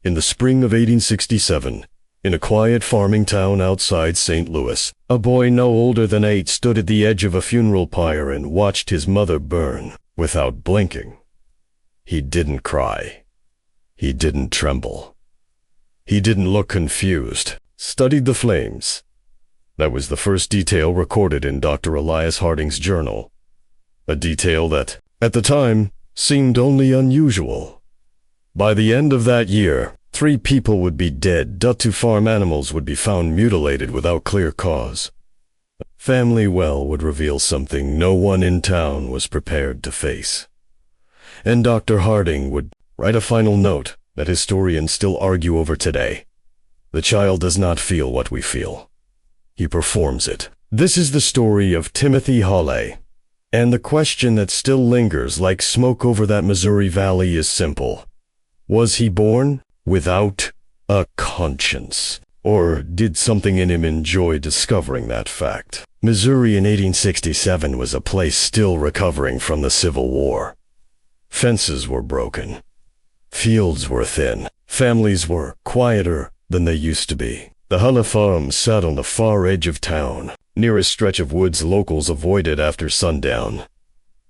In the spring of 1867, in a quiet farming town outside St. Louis, a boy no older than 8 stood at the edge of a funeral pyre and watched his mother burn without blinking. He didn't cry. He didn't tremble. He didn't look confused. Studied the flames. That was the first detail recorded in Dr. Elias Harding's journal. A detail that, at the time, seemed only unusual. By the end of that year, 3 people would be dead. 2 farm animals would be found mutilated without clear cause. A family well would reveal something no one in town was prepared to face. And Dr. Harding would write a final note that historians still argue over today. The child does not feel what we feel. He performs it. This is the story of Timothy Hale. And the question that still lingers like smoke over that Missouri valley is simple. Was he born without a conscience? Or did something in him enjoy discovering that fact? Missouri in 1867 was a place still recovering from the Civil War. Fences were broken. Fields were thin. Families were quieter than they used to be. The Hale farm sat on the far edge of town, near a stretch of woods locals avoided after sundown.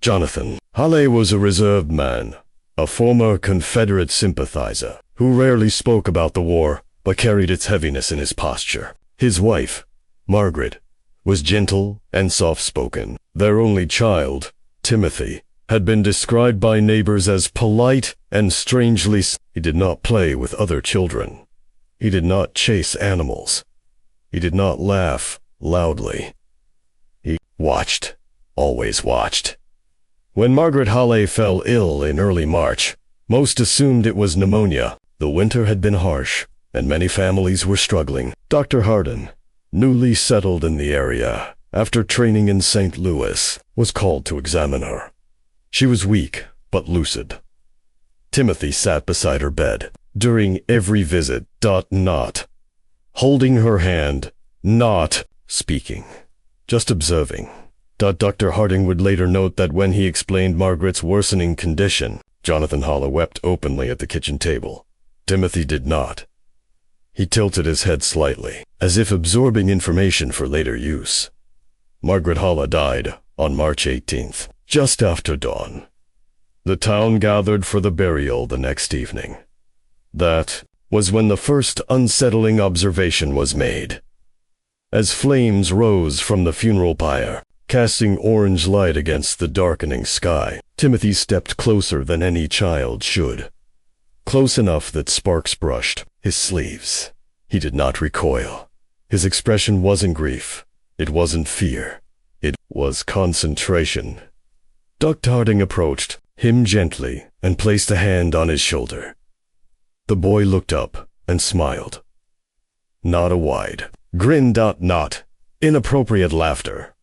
Jonathan Hale was a reserved man, a former Confederate sympathizer, who rarely spoke about the war, but carried its heaviness in his posture. His wife, Margaret, was gentle and soft-spoken. Their only child, Timothy, had been described by neighbors as polite and strangely. He did not play with other children. He did not chase animals. He did not laugh loudly. He watched, always watched. When Margaret Hale fell ill in early March, most assumed it was pneumonia. The winter had been harsh, and many families were struggling. Dr. Harding, newly settled in the area after training in St. Louis, was called to examine her. She was weak, but lucid. Timothy sat beside her bed during every visit, not holding her hand, not speaking, just observing. Dr. Harding would later note that when he explained Margaret's worsening condition, Jonathan Hale wept openly at the kitchen table. Timothy did not. He tilted his head slightly, as if absorbing information for later use. Margaret Hale died on March 18th, just after dawn. The town gathered for the burial the next evening. That was when the first unsettling observation was made. As flames rose from the funeral pyre, casting orange light against the darkening sky, Timothy stepped closer than any child should. Close enough that sparks brushed his sleeves. He did not recoil. His expression wasn't grief. It wasn't fear. It was concentration. Dr. Harding approached him gently and placed a hand on his shoulder. The boy looked up and smiled. Not a wide grin. Not inappropriate laughter.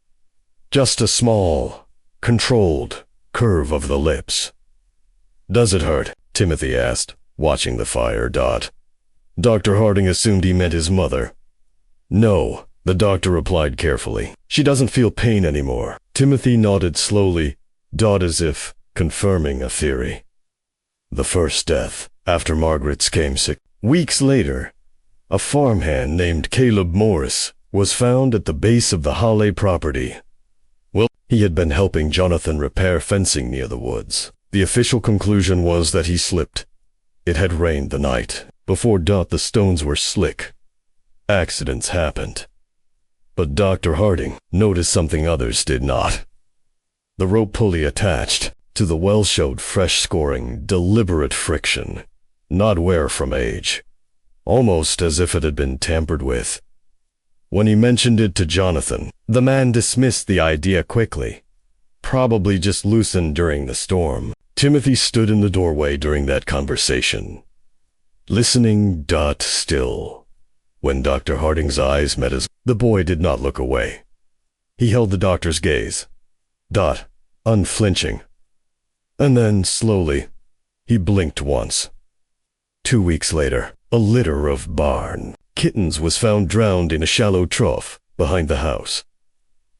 Just a small, controlled curve of the lips. Does it hurt? Timothy asked, watching the fire. Dr. Harding assumed he meant his mother. No, the doctor replied carefully. She doesn't feel pain anymore. Timothy nodded slowly, as if confirming a theory. The first death after Margaret's came 6 weeks later. A farmhand named Caleb Morris was found at the base of the Hale property. Well, he had been helping Jonathan repair fencing near the woods. The official conclusion was that he slipped. It had rained the night before. The stones were slick. Accidents happened. But Dr. Harding noticed something others did not. The rope pulley attached to the well showed fresh scoring, deliberate friction, not wear from age, almost as if it had been tampered with. When he mentioned it to Jonathan, the man dismissed the idea quickly. Probably just loosened during the storm. Timothy stood in the doorway during that conversation, listening. Still. When Dr. Harding's eyes met his, the boy did not look away. He held the doctor's gaze. Unflinching. And then, slowly, he blinked once. 2 weeks later, a litter of barn kittens was found drowned in a shallow trough behind the house.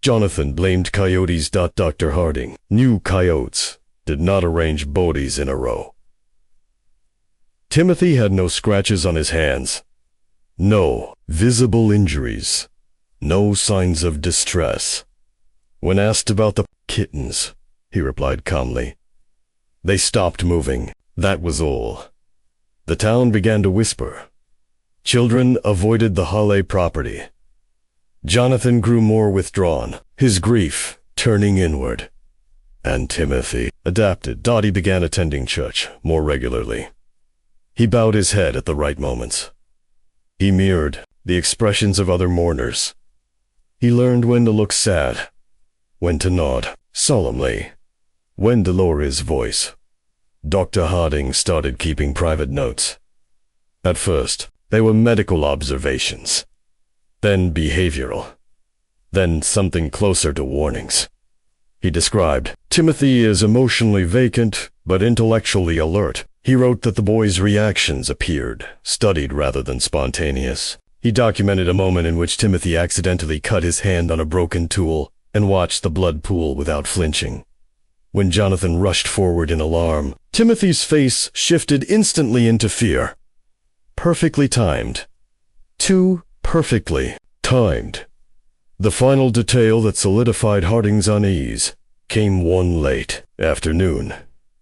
Jonathan blamed coyotes. Dr. Harding knew coyotes did not arrange bodies in a row. Timothy had no scratches on his hands, no visible injuries, no signs of distress. When asked about the kittens, he replied calmly, "They stopped moving, that was all." The town began to whisper. Children avoided the Hale property. Jonathan grew more withdrawn, his grief turning inward. And Timothy adapted. He began attending church more regularly. He bowed his head at the right moments. He mirrored the expressions of other mourners. He learned when to look sad, when to nod solemnly, when to lower his voice. Dr. Harding started keeping private notes. At first, they were medical observations, then behavioral, then something closer to warnings. He described, "Timothy is emotionally vacant, but intellectually alert." He wrote that the boy's reactions appeared studied rather than spontaneous. He documented a moment in which Timothy accidentally cut his hand on a broken tool and watched the blood pool without flinching. When Jonathan rushed forward in alarm, Timothy's face shifted instantly into fear. Perfectly timed. Too perfectly timed. The final detail that solidified Harding's unease came one late afternoon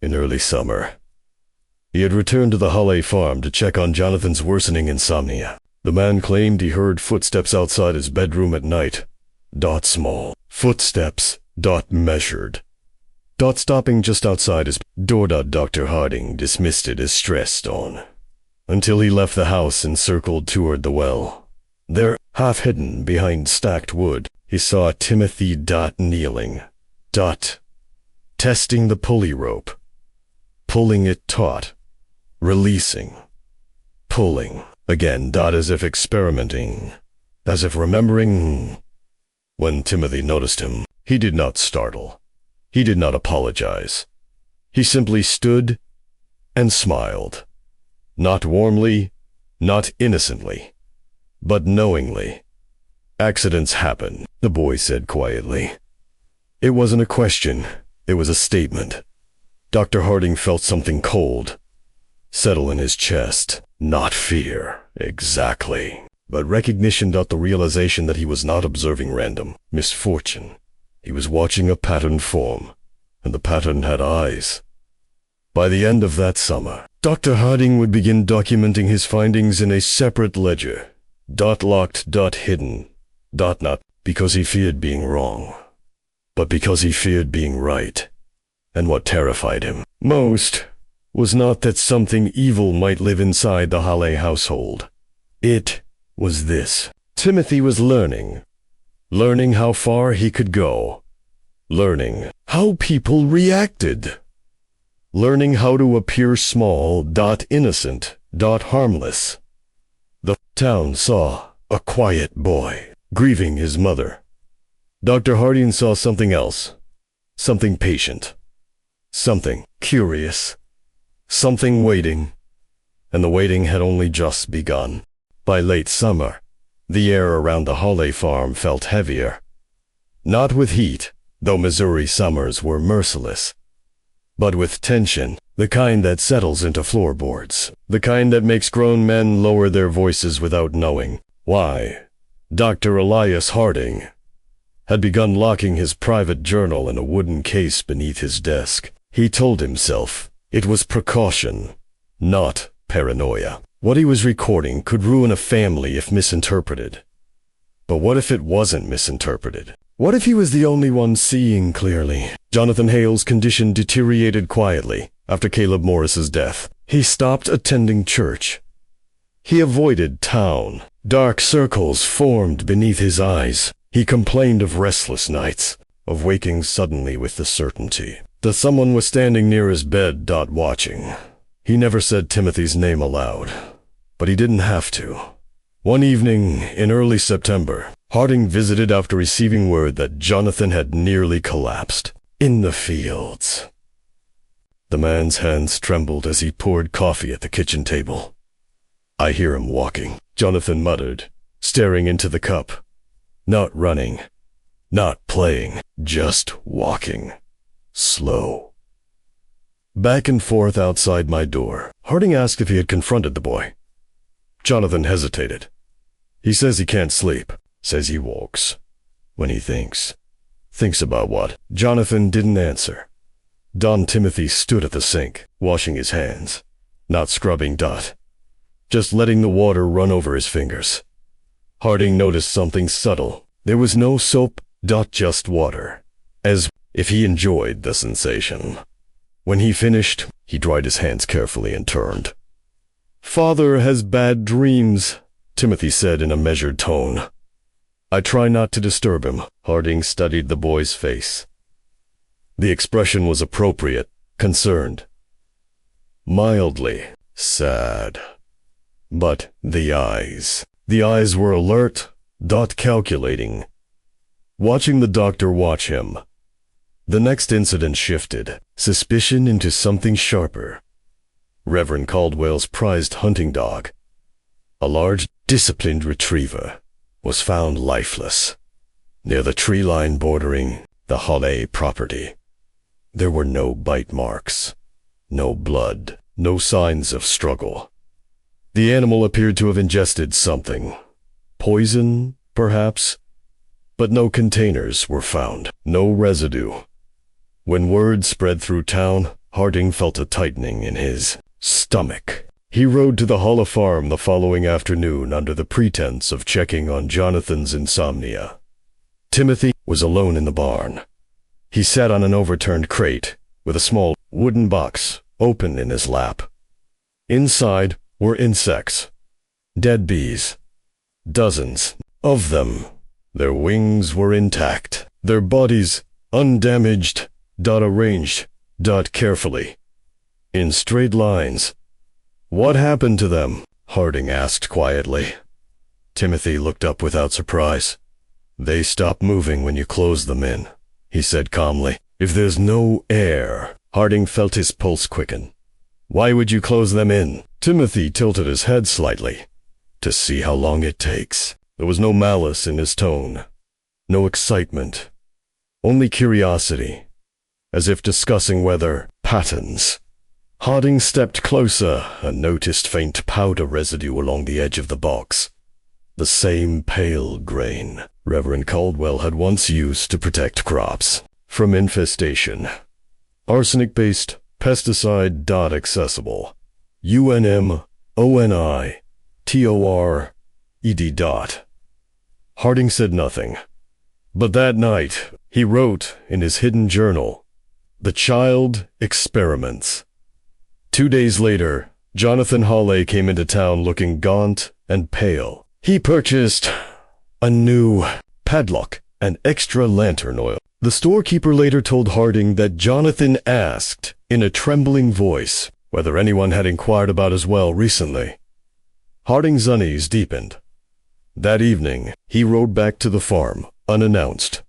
in early summer. He had returned to the Hale farm to check on Jonathan's worsening insomnia. The man claimed he heard footsteps outside his bedroom at night. Small. Footsteps. Measured. Stopping just outside his door. Dr. Harding dismissed it as stressed on, until he left the house and circled toward the well. There, half hidden behind stacked wood, he saw Timothy kneeling. Testing the pulley rope. Pulling it taut. Releasing. Pulling. Again, as if experimenting. As if remembering. When Timothy noticed him, he did not startle. He did not apologize. He simply stood and smiled. Not warmly, not innocently, but knowingly. "Accidents happen," the boy said quietly. It wasn't a question, it was a statement. Dr. Harding felt something cold settle in his chest. Not fear, exactly, but recognition. The realization that he was not observing random misfortune. He was watching a pattern form, and the pattern had eyes. By the end of that summer, Dr. Harding would begin documenting his findings in a separate ledger. Locked. Hidden. Not because he feared being wrong, but because he feared being right. And what terrified him most was not that something evil might live inside the Hale household. It was this. Timothy was learning how far he could go, learning how people reacted, learning how to appear small. Innocent. Harmless. The town saw a quiet boy grieving his mother. Dr. Harding saw something else, something patient, something curious, something waiting, and the waiting had only just begun. By late summer, the air around the Hale farm felt heavier. Not with heat, though Missouri summers were merciless, but with tension, the kind that settles into floorboards, the kind that makes grown men lower their voices without knowing why. Dr. Elias Harding had begun locking his private journal in a wooden case beneath his desk. He told himself it was precaution, not paranoia. What he was recording could ruin a family if misinterpreted. But what if it wasn't misinterpreted? What if he was the only one seeing clearly? Jonathan Hale's condition deteriorated quietly after Caleb Morris's death. He stopped attending church. He avoided town. Dark circles formed beneath his eyes. He complained of restless nights, of waking suddenly with the certainty that someone was standing near his bed. Watching. He never said Timothy's name aloud, but he didn't have to. One evening in early September, Harding visited after receiving word that Jonathan had nearly collapsed in the fields. The man's hands trembled as he poured coffee at the kitchen table. "I hear him walking," Jonathan muttered, staring into the cup. Not running, not playing, just walking. Slow. Back and forth outside my door. Harding asked if he had confronted the boy. Jonathan hesitated. He says he can't sleep. Says he walks. When he thinks. Thinks about what? Jonathan didn't answer. Don Timothy stood at the sink, washing his hands. Not scrubbing Dot. Just letting the water run over his fingers. Harding noticed something subtle. There was no soap, just water. As if he enjoyed the sensation. When he finished, he dried his hands carefully and turned. "Father has bad dreams," Timothy said in a measured tone. "I try not to disturb him." Harding studied the boy's face. The expression was appropriate, concerned. Mildly sad. But the eyes were alert, calculating. Watching the doctor watch him. The next incident shifted, suspicion into something sharper. Reverend Caldwell's prized hunting dog, a large, disciplined retriever, was found lifeless, near the tree line bordering the Hale property. There were no bite marks, no blood, no signs of struggle. The animal appeared to have ingested something. Poison, perhaps? But no containers were found, no residue. When word spread through town, Harding felt a tightening in his stomach. He rode to the Holla farm the following afternoon under the pretense of checking on Jonathan's insomnia. Timothy was alone in the barn. He sat on an overturned crate, with a small wooden box open in his lap. Inside were insects. Dead bees. Dozens of them. Their wings were intact. Their bodies undamaged, arranged, carefully. In straight lines. "What happened to them?" Harding asked quietly. Timothy looked up without surprise. "They stop moving when you close them in," he said calmly. "If there's no air." Harding felt his pulse quicken. "Why would you close them in?" Timothy tilted his head slightly. "To see how long it takes." There was no malice in his tone. No excitement. Only curiosity. As if discussing weather patterns. Harding stepped closer and noticed faint powder residue along the edge of the box. The same pale grain Reverend Caldwell had once used to protect crops from infestation. Arsenic-based, pesticide accessible. UNMONITORED. Harding said nothing. But that night, he wrote in his hidden journal, "The child experiments." 2 days later, Jonathan Hale came into town looking gaunt and pale. He purchased a new padlock and extra lantern oil. The storekeeper later told Harding that Jonathan asked, in a trembling voice, whether anyone had inquired about his well recently. Harding's unease deepened. That evening, he rode back to the farm, unannounced.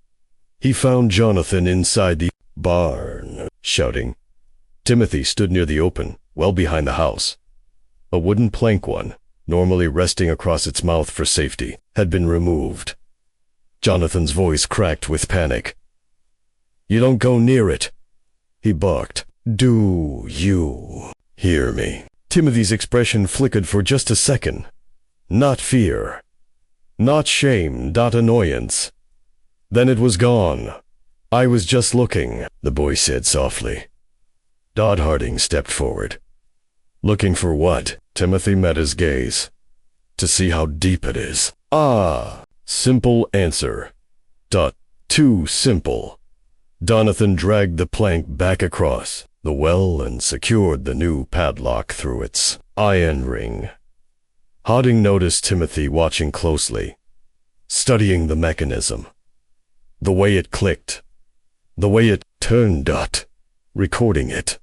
He found Jonathan inside the barn, shouting. Timothy stood near the open, well behind the house. A wooden plank one, normally resting across its mouth for safety, had been removed. Jonathan's voice cracked with panic. "You don't go near it," he barked. "Do you hear me?" Timothy's expression flickered for just a second. Not fear. Not shame, not annoyance. Then it was gone. "I was just looking," the boy said softly. Harding stepped forward. "Looking for what?" Timothy met his gaze. "To see how deep it is." "Ah, simple answer. Too simple." Jonathan dragged the plank back across the well and secured the new padlock through its iron ring. Harding noticed Timothy watching closely, studying the mechanism. The way it clicked. The way it turned, recording it.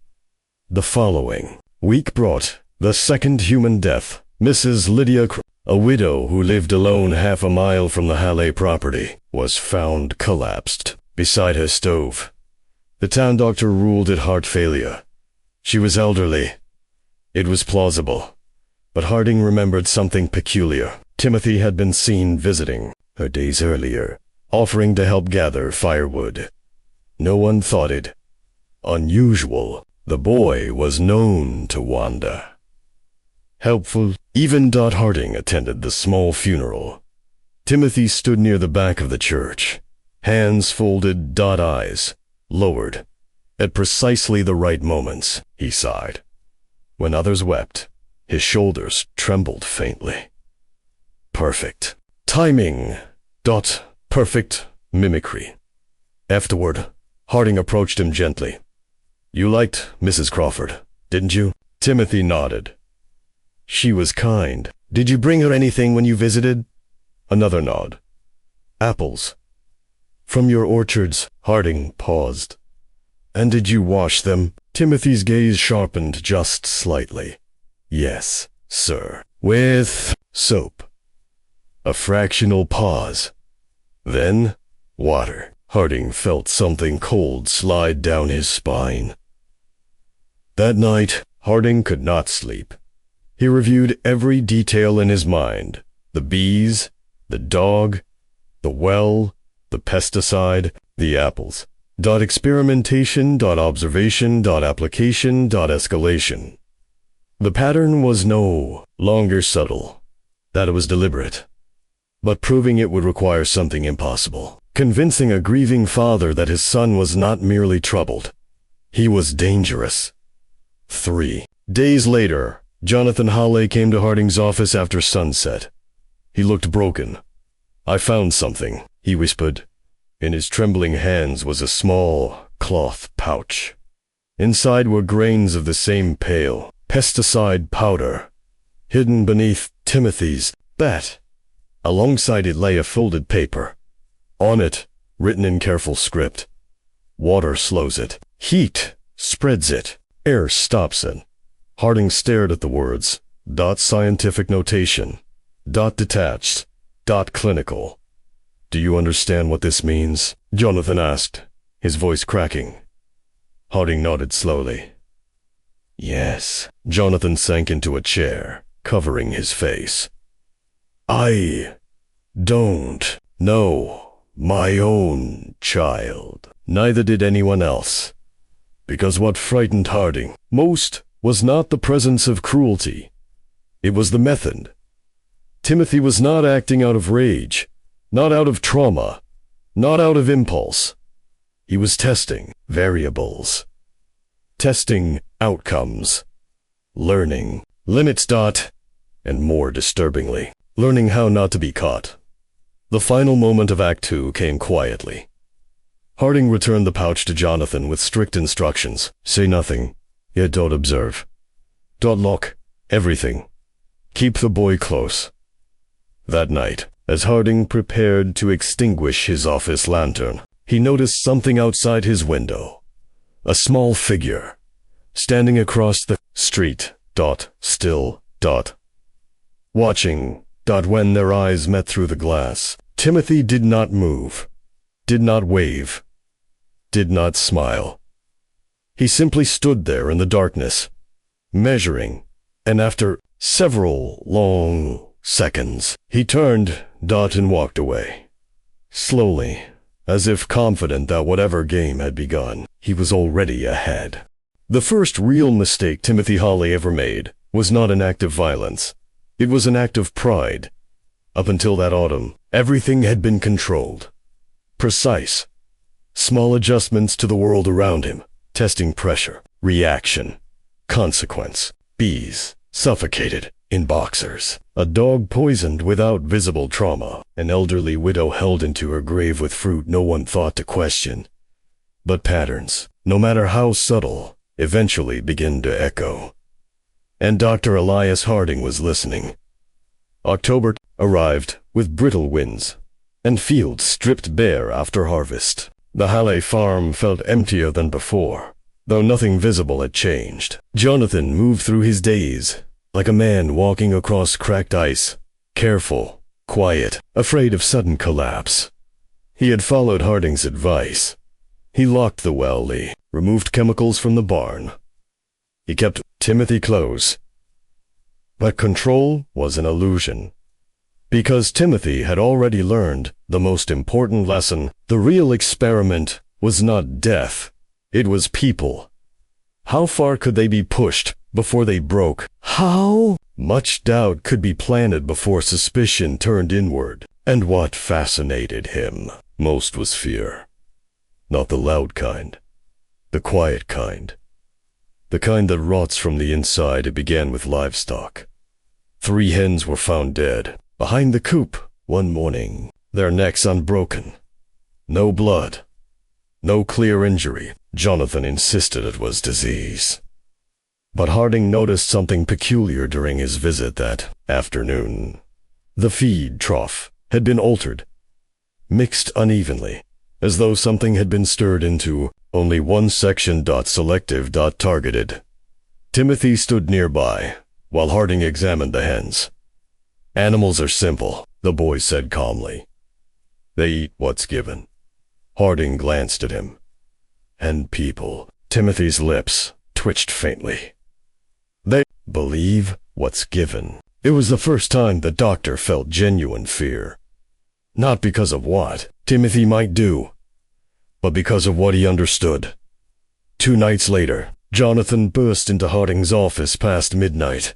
The following week brought the second human death. Mrs. Lydia, a widow who lived alone half a mile from the Hale property, was found collapsed beside her stove. The town doctor ruled it heart failure. She was elderly. It was plausible. But Harding remembered something peculiar. Timothy had been seen visiting her days earlier, offering to help gather firewood. No one thought it unusual. The boy was known to wander. helpful. Even Harding attended the small funeral. Timothy stood near the back of the church, hands folded, eyes lowered. At precisely the right moments, he sighed. When others wept, his shoulders trembled faintly. Perfect timing. Perfect mimicry. Afterward, Harding approached him gently. You liked Mrs. Crawford, didn't you? Timothy nodded. She was kind. Did you bring her anything when you visited? Another nod. Apples. From your orchards. Harding paused. And did you wash them? Timothy's gaze sharpened just slightly. Yes, sir. With soap. A fractional pause. Then, water. Harding felt something cold slide down his spine. That night, Harding could not sleep. He reviewed every detail in his mind. The bees, the dog, the well, the pesticide, the apples. Experimentation, observation, application, escalation. The pattern was no longer subtle. That it was deliberate. But proving it would require something impossible. Convincing a grieving father that his son was not merely troubled. He was dangerous. 3 days later, Jonathan Hale came to Harding's office after sunset. He looked broken. I found something, he whispered. In his trembling hands was a small cloth pouch. Inside were grains of the same pale pesticide powder, hidden beneath Timothy's bat. Alongside it lay a folded paper. On it, written in careful script, water slows it, heat spreads it, air stops it. Harding stared at the words, scientific notation, detached, clinical. Do you understand what this means? Jonathan asked, his voice cracking. Harding nodded slowly. Yes. Jonathan sank into a chair, covering his face. I don't know my own child. Neither did anyone else. Because what frightened Harding most was not the presence of cruelty. It was the method. Timothy was not acting out of rage, not out of trauma, not out of impulse. He was testing variables, testing outcomes, learning limits. And more disturbingly, learning how not to be caught. The final moment of Act 2 came quietly. Harding returned the pouch to Jonathan with strict instructions. Say nothing, yet don't observe. Don't look, everything. Keep the boy close. That night, as Harding prepared to extinguish his office lantern, he noticed something outside his window. A small figure, standing across the street, still, watching, when their eyes met through the glass. Timothy did not move, did not wave, did not smile. He simply stood there in the darkness, measuring, and after several long seconds, he turned, and walked away. Slowly, as if confident that whatever game had begun, he was already ahead. The first real mistake Timothy Hale ever made was not an act of violence. It was an act of pride. Up until that autumn, everything had been controlled. Precise. Small adjustments to the world around him. Testing pressure, reaction, consequence. Bees suffocated in boxers. A dog poisoned without visible trauma. An elderly widow held into her grave with fruit no one thought to question. But patterns, no matter how subtle, eventually begin to echo. And Dr. Elias Harding was listening. October arrived with brittle winds, and fields stripped bare after harvest. The Hale farm felt emptier than before, though nothing visible had changed. Jonathan moved through his days, like a man walking across cracked ice, careful, quiet, afraid of sudden collapse. He had followed Harding's advice. He locked the well, removed chemicals from the barn. He kept Timothy close. But control was an illusion. Because Timothy had already learned the most important lesson, the real experiment was not death. It was people. How far could they be pushed before they broke? How Much doubt could be planted before suspicion turned inward, and what fascinated him most was fear. Not the loud kind, the quiet kind. The kind that rots from the inside. It began with livestock. 3 hens were found dead behind the coop one morning, their necks unbroken. No blood, no clear injury. Jonathan insisted it was disease. But Harding noticed something peculiar during his visit that afternoon. The feed trough had been altered, mixed unevenly, as though something had been stirred into only one section. Selective. Targeted. Timothy stood nearby while Harding examined the hens. Animals are simple, the boy said calmly. They eat what's given. Harding glanced at him. And people. Timothy's lips twitched faintly. They believe what's given. It was the first time the doctor felt genuine fear. Not because of what Timothy might do, but because of what he understood. 2 nights later, Jonathan burst into Harding's office past midnight.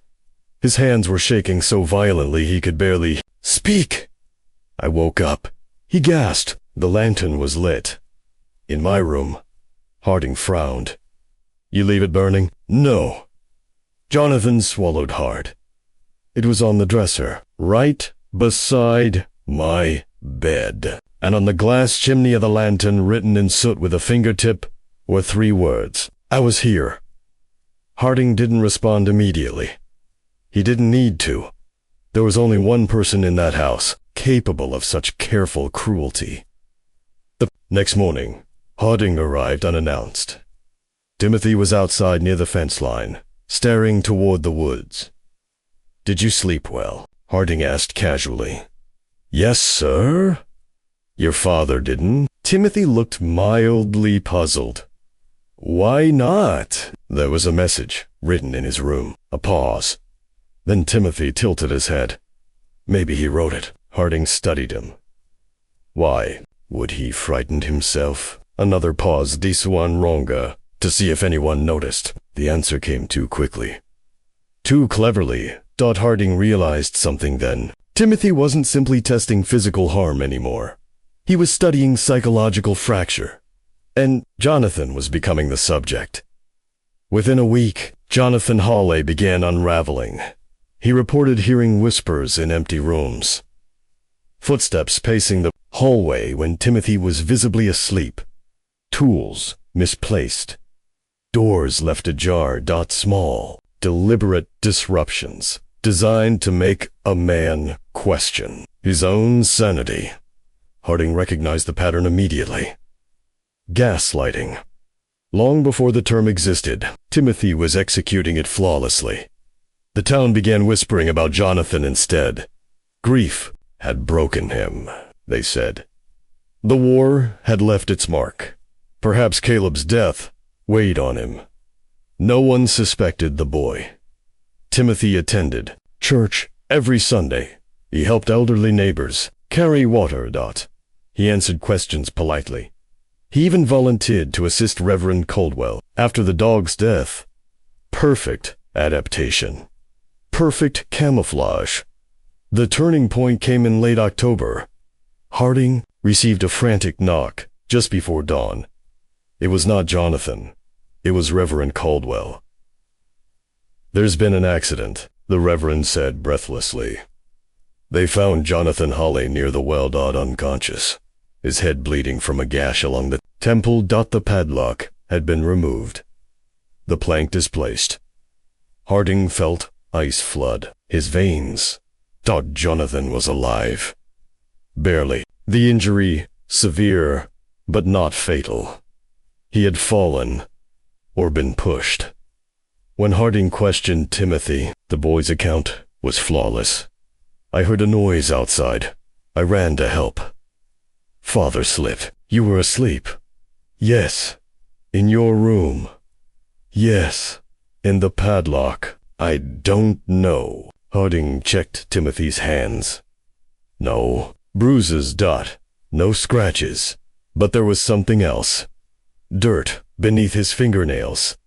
His hands were shaking so violently he could barely speak. I woke up. He gasped. The lantern was lit. In my room. Harding frowned. You leave it burning? No. Jonathan swallowed hard. It was on the dresser, right beside my bed. And on the glass chimney of the lantern, written in soot with a fingertip, were 3 words. I was here. Harding didn't respond immediately. He didn't need to. There was only one person in that house capable of such careful cruelty. The next morning, Harding arrived unannounced. Timothy was outside near the fence line, staring toward the woods. Did you sleep well? Harding asked casually. Yes, sir. Your father didn't? Timothy looked mildly puzzled. Why not? There was a message written in his room. A pause. Then Timothy tilted his head. Maybe he wrote it. Harding studied him. Why? Would he frighten himself? Another pause. This one longer, to see if anyone noticed. The answer came too quickly. Too cleverly. Harding realized something then. Timothy wasn't simply testing physical harm anymore. He was studying psychological fracture. And Jonathan was becoming the subject. Within a week, Jonathan Hale began unraveling. He reported hearing whispers in empty rooms. Footsteps pacing the hallway when Timothy was visibly asleep. Tools misplaced. Doors left ajar. Small, deliberate disruptions designed to make a man question his own sanity. Harding recognized the pattern immediately. Gaslighting. Long before the term existed, Timothy was executing it flawlessly. The town began whispering about Jonathan instead. Grief had broken him, they said. The war had left its mark. Perhaps Caleb's death weighed on him. No one suspected the boy. Timothy attended church every Sunday. He helped elderly neighbors carry water. He answered questions politely. He even volunteered to assist Reverend Caldwell after the dog's death. Perfect adaptation. Perfect camouflage. The turning point came in late October. Harding received a frantic knock just before dawn. It was not Jonathan. It was Reverend Caldwell. There's been an accident, the Reverend said breathlessly. They found Jonathan Hale near the well. Unconscious, his head bleeding from a gash along the temple. The padlock had been removed. The plank displaced. Harding felt ice flood his veins. Thought Jonathan was alive. Barely. The injury severe, but not fatal. He had fallen, or been pushed. When Harding questioned Timothy, the boy's account was flawless. I heard a noise outside. I ran to help. Father slipped. You were asleep? Yes. In your room? Yes. In the padlock? I don't know. Harding checked Timothy's hands. No. Bruises. No scratches. But there was something else. Dirt beneath his fingernails.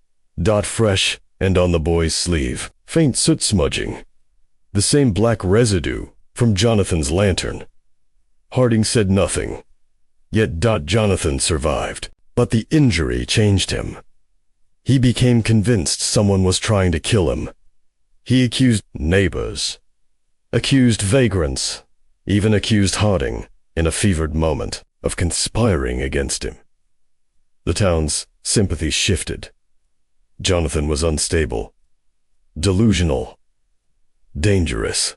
Fresh and on the boy's sleeve. Faint soot smudging. the same black residue from Jonathan's lantern. Harding said nothing. Yet Jonathan survived, but the injury changed him. He became convinced someone was trying to kill him. He accused neighbors, accused vagrants, even accused Harding, in a fevered moment, of conspiring against him. The town's sympathy shifted. Jonathan was unstable, delusional, dangerous.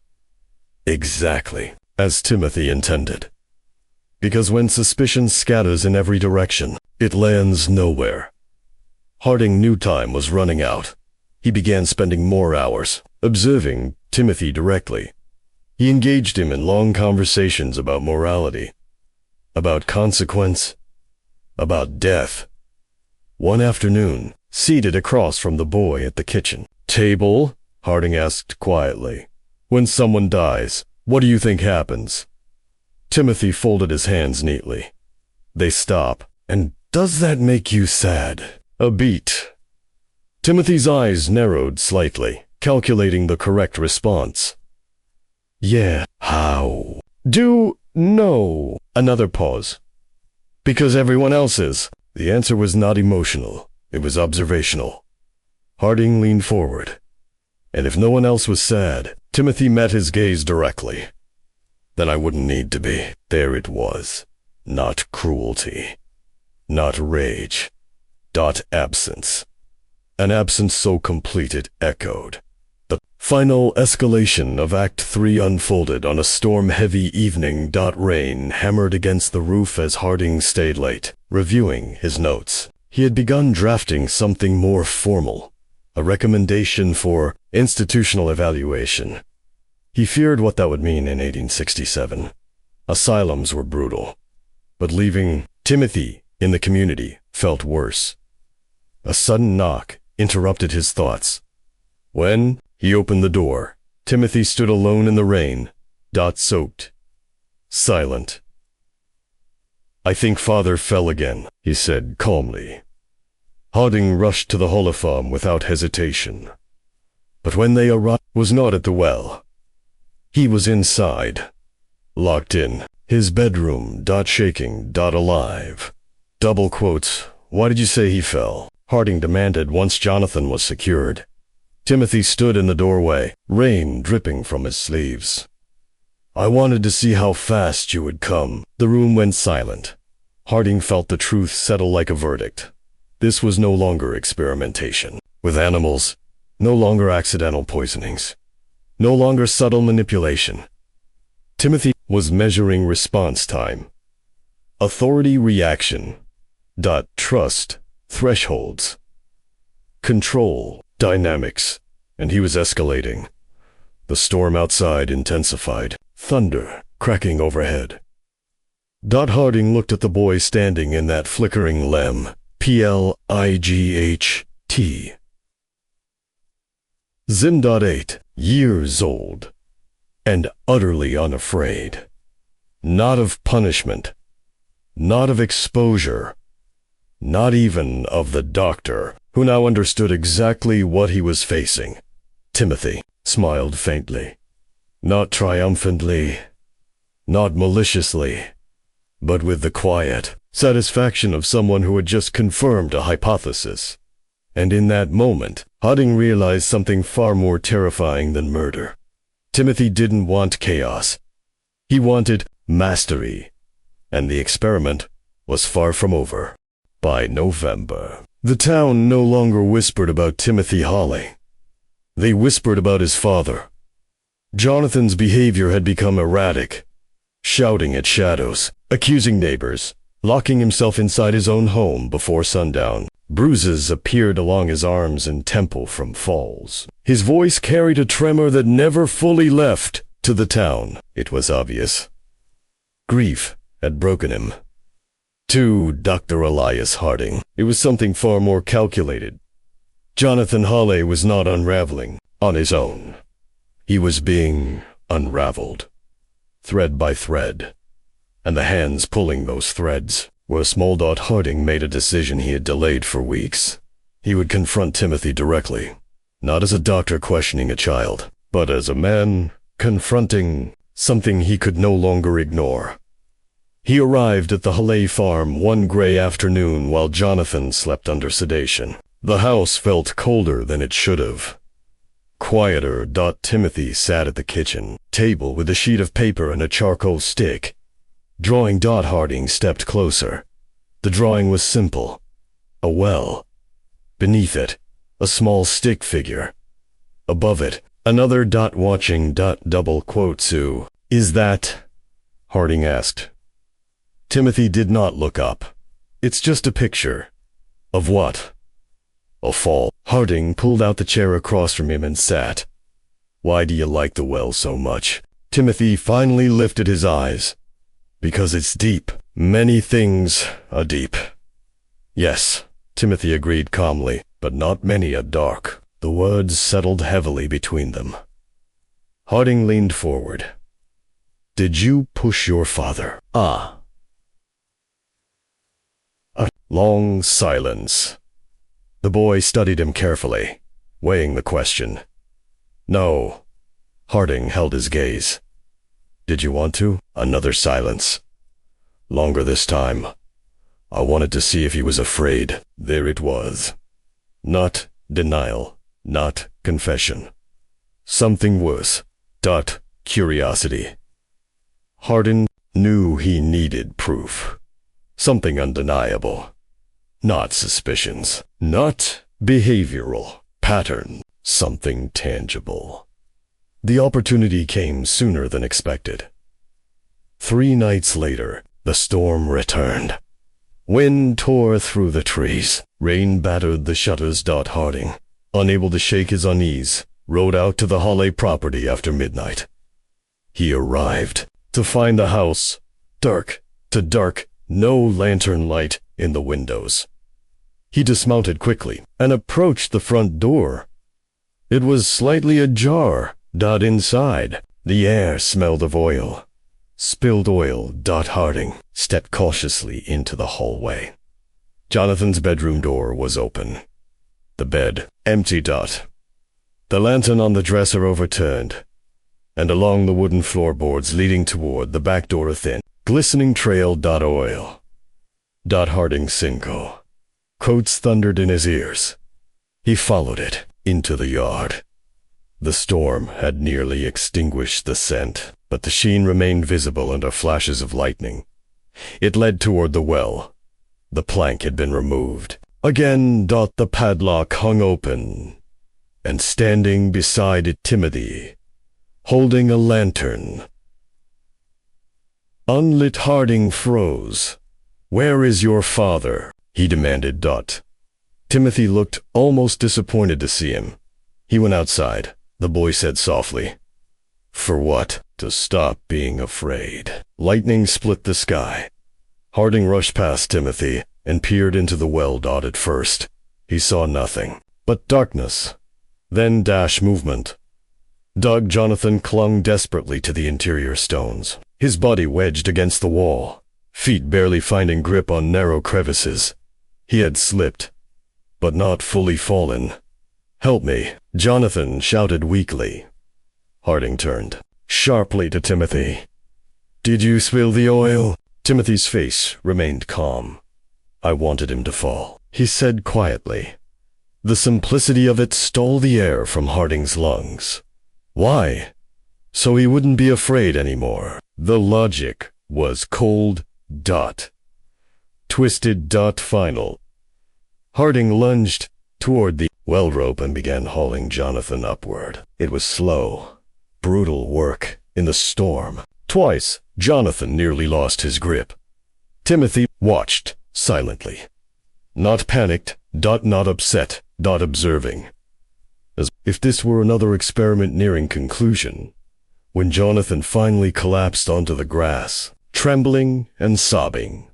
Exactly as Timothy intended. Because when suspicion scatters in every direction, it lands nowhere. Harding knew time was running out. He began spending more hours observing Timothy directly. He engaged him in long conversations about morality, about consequence, about death. One afternoon, seated across from the boy at the kitchen table, Harding asked quietly, "When someone dies, what do you think happens?" Timothy folded his hands neatly. They stop. "And does that make you sad?" "A beat." Timothy's eyes narrowed slightly, calculating the correct response. "Yeah, how?" "No." Another pause. "Because everyone else is." The answer was not emotional. It was observational. Harding leaned forward. And if no one else was sad, Timothy met his gaze directly. Then I wouldn't need to be. There it was. Not cruelty. Not rage. Absence. An absence so complete it echoed. The final escalation of Act 3 unfolded on a storm-heavy evening. Rain hammered against the roof as Harding stayed late, reviewing his notes. He had begun drafting something more formal, a recommendation for institutional evaluation. He feared what that would mean in 1867. Asylums were brutal, but leaving Timothy in the community felt worse. A sudden knock interrupted his thoughts. When he opened the door, Timothy stood alone in the rain, soaked, silent. "I think Father fell again," he said calmly. Harding rushed to the Hall farm without hesitation. But when they arrived, was not at the well. He was inside, locked in, his bedroom, shaking, alive. Double quotes, "Why did you say he fell?" Harding demanded once Jonathan was secured. Timothy stood in the doorway, rain dripping from his sleeves. "I wanted to see how fast you would come." The room went silent. Harding felt the truth settle like a verdict. This was no longer experimentation with animals, no longer accidental poisonings, no longer subtle manipulation. Timothy was measuring response time, authority reaction, trust, thresholds, control, dynamics, and he was escalating. The storm outside intensified, thunder cracking overhead. Harding looked at the boy standing in that flickering lem, PLIGHT. Zim. 8 years old, and utterly unafraid. Not of punishment, not of exposure, not even of the doctor, who now understood exactly what he was facing. Timothy smiled faintly, not triumphantly, not maliciously, but with the quiet satisfaction of someone who had just confirmed a hypothesis. And in that moment, Harding realized something far more terrifying than murder. Timothy didn't want chaos. He wanted mastery. And the experiment was far from over. By November, the town no longer whispered about Timothy Hale. They whispered about his father. Jonathan's behavior had become erratic, shouting at shadows, accusing neighbors, locking himself inside his own home before sundown. Bruises appeared along his arms and temple from falls. His voice carried a tremor that never fully left to the town. It was obvious. Grief had broken him. To Dr. Elias Harding, it was something far more calculated. Jonathan Hale was not unraveling on his own. He was being unraveled, thread by thread, and the hands pulling those threads were small. Harding made a decision he had delayed for weeks. He would confront Timothy directly, not as a doctor questioning a child, but as a man confronting something he could no longer ignore. He arrived at the Hale farm one gray afternoon while Jonathan slept under sedation. The house felt colder than it should have. Quieter. Timothy sat at the kitchen table with a sheet of paper and a charcoal stick. Drawing. Harding stepped closer. The drawing was simple. A well. Beneath it, a small stick figure. Above it, another. Watching. Double quotes. Who is that? Harding asked. Timothy did not look up. It's just a picture. Of what? A fall. Harding pulled out the chair across from him and sat. Why do you like the well so much? Timothy finally lifted his eyes. Because it's deep. Many things are deep. Yes, Timothy agreed calmly, but not many are dark. The words settled heavily between them. Harding leaned forward. Did you push your father? A long silence. The boy studied him carefully, weighing the question. No. Harding held his gaze. Did you want to? Another silence. Longer this time. I wanted to see if he was afraid. There it was. Not denial, not confession. Something worse. Curiosity. Harding knew he needed proof. Something undeniable. Not suspicions. Not behavioral pattern. Something tangible. The opportunity came sooner than expected. 3 nights later, the storm returned. Wind tore through the trees. Rain battered the shutters. Harding, unable to shake his unease, rode out to the Hale property after midnight. He arrived to find the house dark to dark, no lantern light in the windows. He dismounted quickly and approached the front door. It was slightly ajar. Inside, the air smelled of oil. Spilled oil. Harding stepped cautiously into the hallway. Jonathan's bedroom door was open. The bed empty. The lantern on the dresser overturned, and along the wooden floorboards leading toward the back door a thin, glistening trail. Oil. Harding Cinco. Quotes thundered in his ears. He followed it into the yard. The storm had nearly extinguished the scent, but the sheen remained visible under flashes of lightning. It led toward the well. The plank had been removed. Again. The padlock hung open, and standing beside it Timothy, holding a lantern. Unlit. Harding froze. Where is your father? He demanded. Timothy looked almost disappointed to see him. He went outside. The boy said softly. For what? To stop being afraid. Lightning split the sky. Harding rushed past Timothy and peered into the well. At first, he saw nothing but darkness. Then movement. Jonathan clung desperately to the interior stones, his body wedged against the wall, feet barely finding grip on narrow crevices. He had slipped, but not fully fallen. Help me, Jonathan shouted weakly. Harding turned sharply to Timothy. Did you spill the oil? Timothy's face remained calm. I wanted him to fall, he said quietly. The simplicity of it stole the air from Harding's lungs. Why? So he wouldn't be afraid anymore. The logic was cold. Twisted. Final. Harding lunged toward the well rope and began hauling Jonathan upward. It was slow, brutal work in the storm. Twice, Jonathan nearly lost his grip. Timothy watched silently. Not panicked. Not upset. Observing. As if this were another experiment nearing conclusion, when Jonathan finally collapsed onto the grass, trembling and sobbing,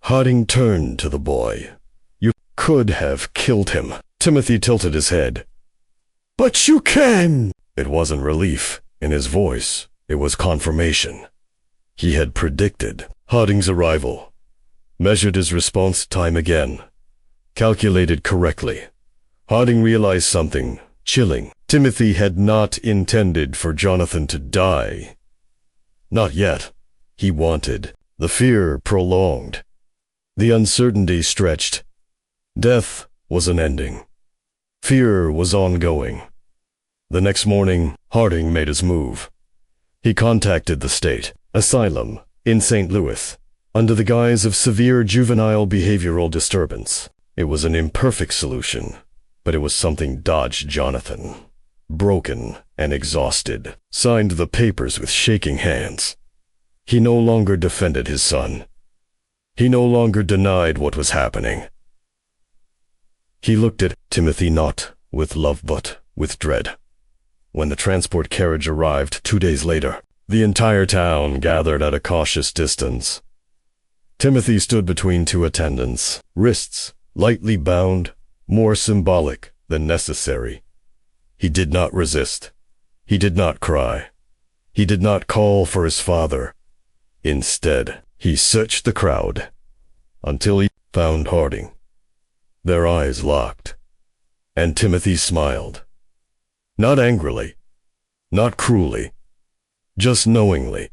Harding turned to the boy. You could have killed him. Timothy tilted his head. But you can! It wasn't relief in his voice. It was confirmation. He had predicted Harding's arrival, measured his response time again, calculated correctly. Harding realized something chilling. Timothy had not intended for Jonathan to die. Not yet. He wanted. The fear prolonged. The uncertainty stretched. Death was an ending. Fear was ongoing. The next morning, Harding made his move. He contacted the state asylum in St. Louis under the guise of severe juvenile behavioral disturbance. It was an imperfect solution, but it was something Dodge Jonathan, broken and exhausted, signed the papers with shaking hands. He no longer defended his son. He no longer denied what was happening. He looked at Timothy not with love but with dread. When the transport carriage arrived 2 days later, the entire town gathered at a cautious distance. Timothy stood between two attendants, wrists lightly bound, more symbolic than necessary. He did not resist. He did not cry. He did not call for his father. Instead, he searched the crowd until he found Harding. Their eyes locked, and Timothy smiled. Not angrily, not cruelly, just knowingly,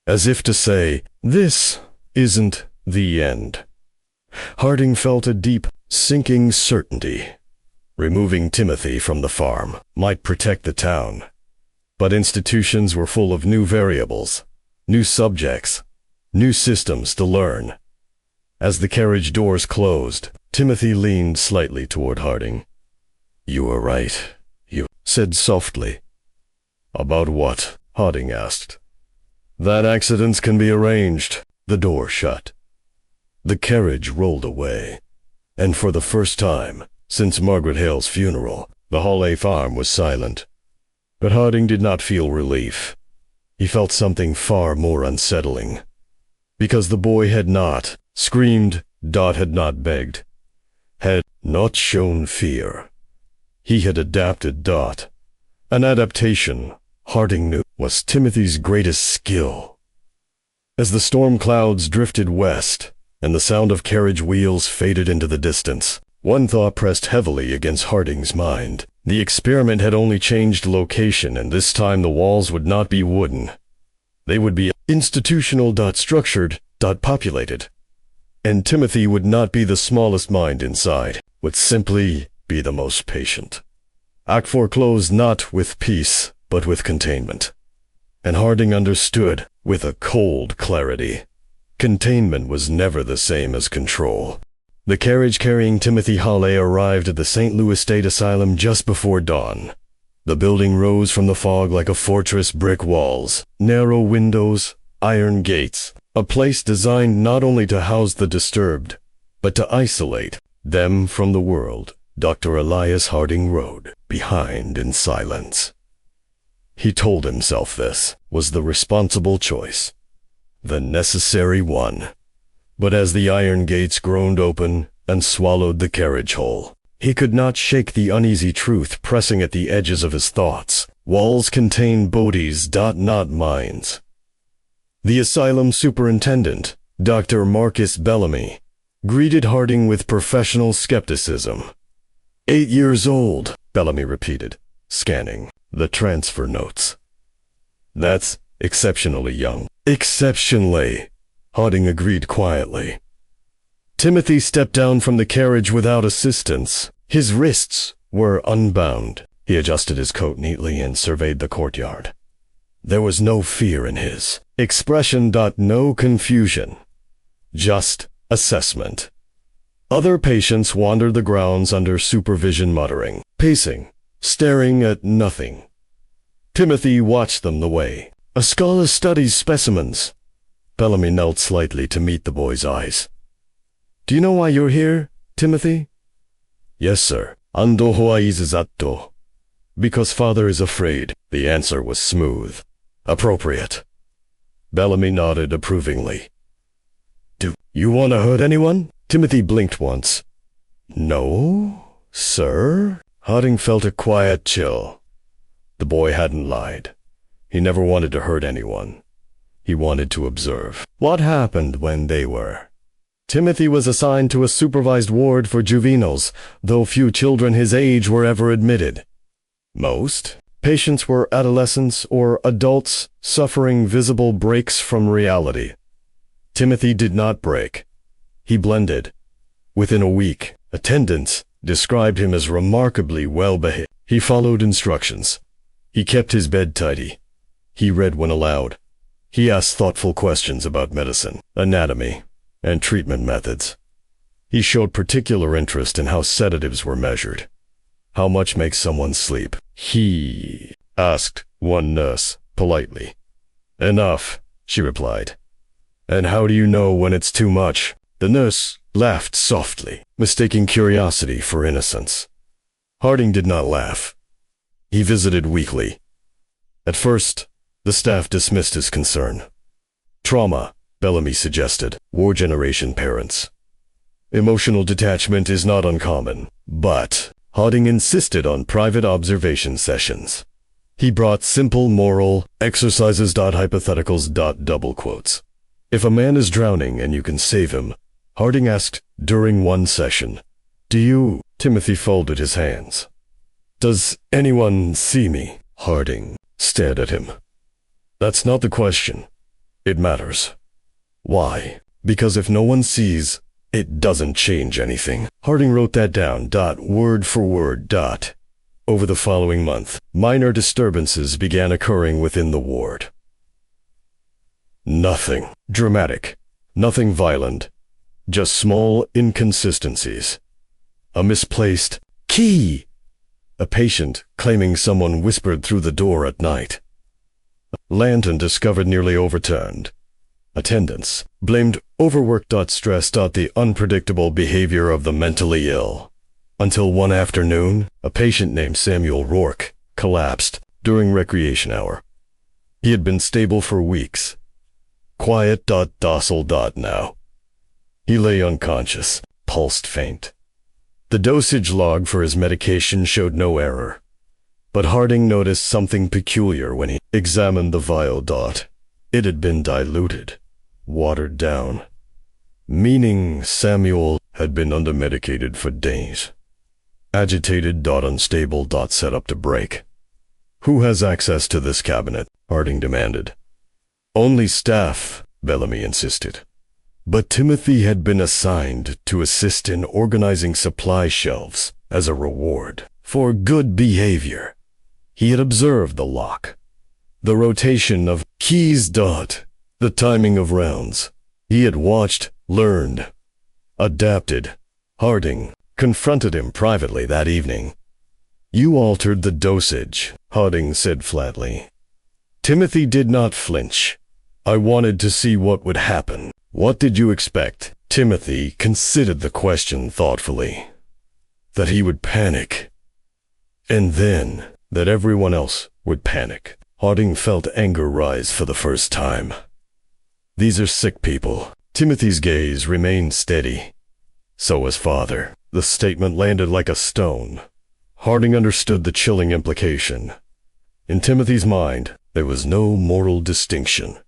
as if to say, "This isn't the end." Harding felt a deep, sinking certainty. Removing Timothy from the farm might protect the town, but institutions were full of new variables, new subjects, new systems to learn. As the carriage doors closed, Timothy leaned slightly toward Harding. "You were right," you said softly. "About what?" Harding asked. "That accidents can be arranged." The door shut. The carriage rolled away, and for the first time since Margaret Hale's funeral, the Hale farm was silent. But Harding did not feel relief. He felt something far more unsettling. Because the boy had not screamed, Dot had not begged, had not shown fear. He had adapted Dot. An adaptation, Harding knew, was Timothy's greatest skill. As the storm clouds drifted west, and the sound of carriage wheels faded into the distance, one thought pressed heavily against Harding's mind. The experiment had only changed location, and this time the walls would not be wooden. They would be institutional, structured, populated. And Timothy would not be the smallest mind inside, would simply be the most patient. Act 4 closed not with peace, but with containment. And Harding understood with a cold clarity. Containment was never the same as control. The carriage carrying Timothy Hale arrived at the St. Louis State Asylum just before dawn. The building rose from the fog like a fortress, brick walls, narrow windows, iron gates, a place designed not only to house the disturbed, but to isolate them from the world. Dr. Elias Harding rode behind in silence. He told himself this was the responsible choice, the necessary one. But as the iron gates groaned open and swallowed the carriage whole, he could not shake the uneasy truth pressing at the edges of his thoughts. Walls contain bodies, not minds. The asylum superintendent, Dr. Marcus Bellamy, greeted Harding with professional skepticism. 8 years old, Bellamy repeated, scanning the transfer notes. That's exceptionally young. Exceptionally, Harding agreed quietly. Timothy stepped down from the carriage without assistance. His wrists were unbound. He adjusted his coat neatly and surveyed the courtyard. There was no fear in his expression, no confusion, just assessment. Other patients wandered the grounds under supervision, muttering, pacing, staring at nothing. Timothy watched them the way a scholar studies specimens. Bellamy knelt slightly to meet the boy's eyes. "Do you know why you're here, Timothy?" "Yes, sir. Ando hoaizato." "Because father is afraid." The answer was smooth, appropriate. Bellamy nodded approvingly. "Do you want to hurt anyone?" Timothy blinked once. "No, sir." Harding felt a quiet chill. The boy hadn't lied. He never wanted to hurt anyone. He wanted to observe what happened when they were. Timothy was assigned to a supervised ward for juveniles, though few children his age were ever admitted. Most patients were adolescents or adults suffering visible breaks from reality. Timothy did not break. He blended. Within a week, attendants described him as remarkably well-behaved. He followed instructions. He kept his bed tidy. He read when allowed. He asked thoughtful questions about medicine, anatomy, and treatment methods. He showed particular interest in how sedatives were measured. How much makes someone sleep? He asked one nurse politely. Enough, she replied. And how do you know when it's too much? The nurse laughed softly, mistaking curiosity for innocence. Harding did not laugh. He visited weekly. At first, the staff dismissed his concern. Trauma, Bellamy suggested, war generation parents. Emotional detachment is not uncommon, but Harding insisted on private observation sessions. He brought simple moral exercises. Hypotheticals. Double quotes. If a man is drowning and you can save him, Harding asked during one session, do you? Timothy folded his hands. Does anyone see me? Harding stared at him. That's not the question. It matters. Why? Because if no one sees, it doesn't change anything. Harding wrote that down, word for word. Over the following month, minor disturbances began occurring within the ward. Nothing dramatic, nothing violent, just small inconsistencies. A misplaced key. A patient claiming someone whispered through the door at night. Lantern discovered nearly overturned. Attendants blamed overwork. Stress. The unpredictable behavior of the mentally ill. Until one afternoon, a patient named Samuel Rourke collapsed during recreation hour. He had been stable for weeks. Quiet. Docile. Now. He lay unconscious, pulsed faint. The dosage log for his medication showed no error. But Harding noticed something peculiar when he examined the vial. It had been diluted, watered down, meaning Samuel had been undermedicated for days. Agitated. Unstable. Set up to break. Who has access to this cabinet? Harding demanded. Only staff, Bellamy insisted. But Timothy had been assigned to assist in organizing supply shelves as a reward for good behavior. He had observed the lock, the rotation of keys. The timing of rounds. He had watched, learned, adapted. Harding confronted him privately that evening. You altered the dosage, Harding said flatly. Timothy did not flinch. I wanted to see what would happen. What did you expect? Timothy considered the question thoughtfully. That he would panic. And then that everyone else would panic. Harding felt anger rise for the first time. These are sick people. Timothy's gaze remained steady. So was father. The statement landed like a stone. Harding understood the chilling implication. In Timothy's mind, there was no moral distinction.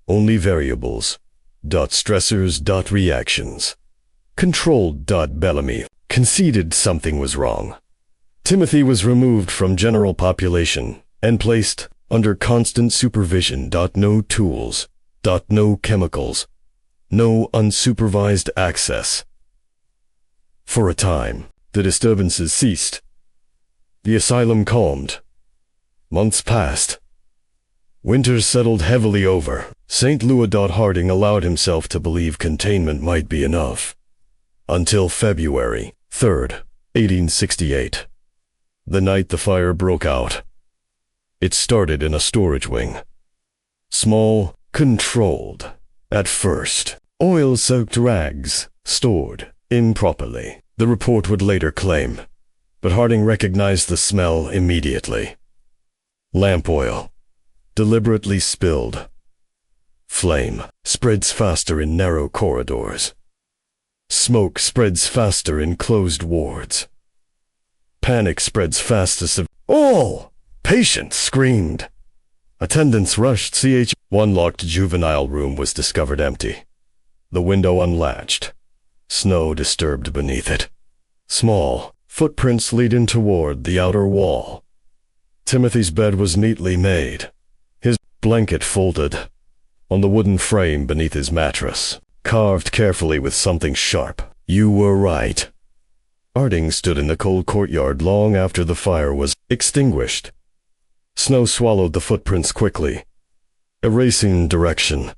Only variables. Stressors. Reactions. Controlled. Bellamy conceded something was wrong. Timothy was removed from general population and placed under constant supervision. No tools. No chemicals. No unsupervised access. For a time, the disturbances ceased. The asylum calmed. Months passed. Winter settled heavily over. St. Louis. Harding allowed himself to believe containment might be enough. Until February 3rd, 1868. The night the fire broke out. It started in a storage wing. Small, controlled. At first, oil-soaked rags, stored improperly, the report would later claim. But Harding recognized the smell immediately. Lamp oil. Deliberately spilled. Flame spreads faster in narrow corridors. Smoke spreads faster in closed wards. Panic spreads fastest of all. Patients screamed. Attendants rushed. One locked juvenile room was discovered empty. The window unlatched. Snow disturbed beneath it. Small footprints leading toward the outer wall. Timothy's bed was neatly made, his blanket folded on the wooden frame beneath his mattress, carved carefully with something sharp. You were right. Harding stood in the cold courtyard long after the fire was extinguished. Snow swallowed the footprints quickly, erasing direction,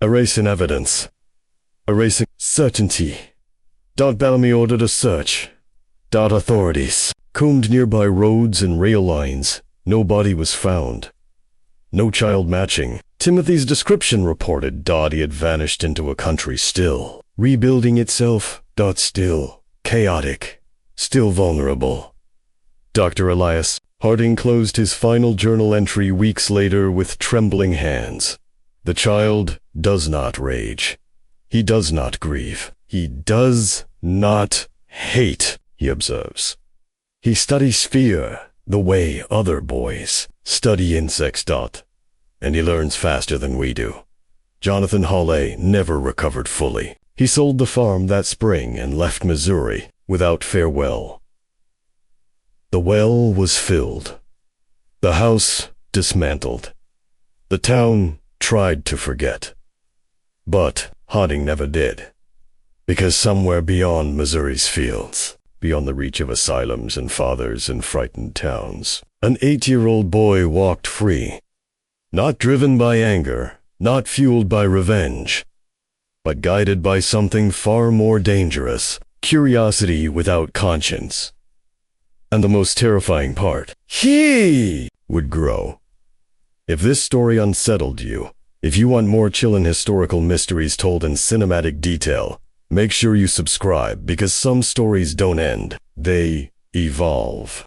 erasing evidence, erasing certainty. Bellamy ordered a search. Authorities combed nearby roads and rail lines. No body was found. No child matching Timothy's description reported. He had vanished into a country still rebuilding itself. Still chaotic, still vulnerable. Dr. Elias Harding closed his final journal entry weeks later with trembling hands. The child does not rage. He does not grieve. He does not hate, he observes. He studies fear the way other boys study insects. And he learns faster than we do. Jonathan Hale never recovered fully. He sold the farm that spring and left Missouri without farewell. The well was filled. The house dismantled. The town tried to forget. But Harding never did. Because somewhere beyond Missouri's fields, beyond the reach of asylums and fathers and frightened towns, an 8-year-old boy walked free. Not driven by anger, not fueled by revenge, but guided by something far more dangerous, curiosity without conscience. And the most terrifying part, he would grow. If this story unsettled you, if you want more chillin' historical mysteries told in cinematic detail, make sure you subscribe because some stories don't end, they evolve.